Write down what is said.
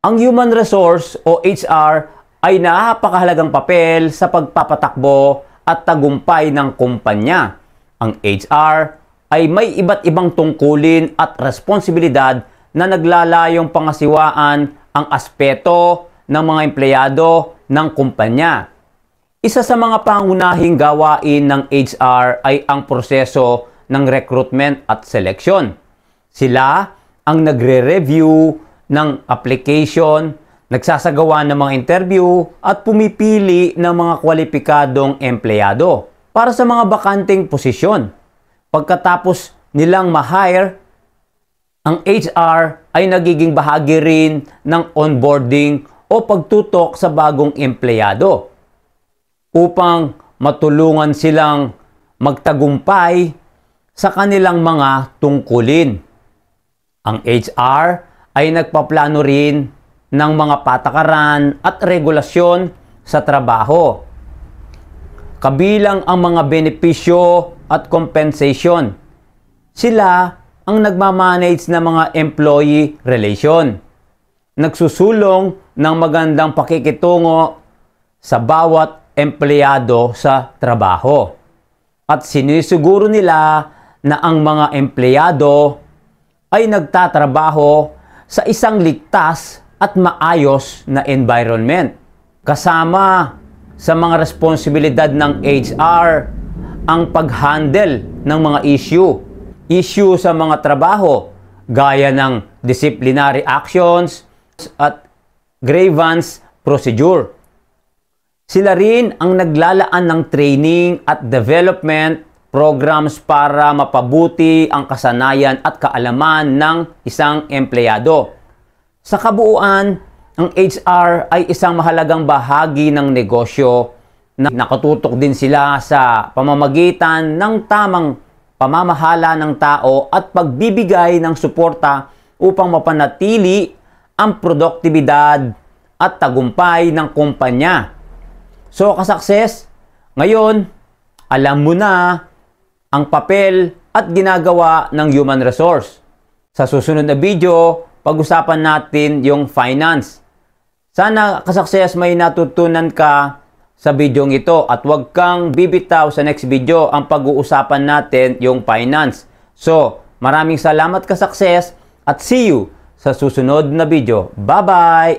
Ang human resource o HR ay napakahalagang papel sa pagpapatakbo at tagumpay ng kumpanya. Ang HR ay may iba't ibang tungkulin at responsibilidad na naglalayong pangasiwaan ang aspeto ng mga empleyado ng kumpanya. Isa sa mga pangunahing gawain ng HR ay ang proseso ng recruitment at selection. Sila ang nagre-review ng application, nagsasagawa ng mga interview at pumipili ng mga kwalipikadong empleyado para sa mga bakanteng posisyon. Pagkatapos nilang ma-hire, ang HR ay nagiging bahagi rin ng onboarding o pagtutok sa bagong empleyado upang matulungan silang magtagumpay sa kanilang mga tungkulin. Ang HR ay nagpaplano rin ng mga patakaran at regulasyon sa trabaho. Kabilang ang mga benepisyo at compensation. Sila ang nagmamanage ng mga employee relation. Nagsusulong ng magandang pakikitungo sa bawat empleyado sa trabaho. At sinisiguro nila na ang mga empleyado ay nagtatrabaho sa isang ligtas at maayos na environment. Kasama sa mga responsibilidad ng HR ang pag-handle ng mga issue sa mga trabaho gaya ng disciplinary actions at grievance procedure. Sila rin ang naglalaan ng training at development programs para mapabuti ang kasanayan at kaalaman ng isang empleyado. Sa kabuuan, ang HR ay isang mahalagang bahagi ng negosyo na nakatutok din sila sa pamamagitan ng tamang pamamahala ng tao at pagbibigay ng suporta upang mapanatili ang produktibidad at tagumpay ng kumpanya. So, kasukses, ngayon, alam mo na ang papel at ginagawa ng human resource. Sa susunod na video, pag-usapan natin yung finance. Sana kasukses may natutunan ka sa video ito at huwag kang bibitaw sa next video ang pag-uusapan natin yung finance. So, maraming salamat kasukses at see you sa susunod na video. Bye-bye!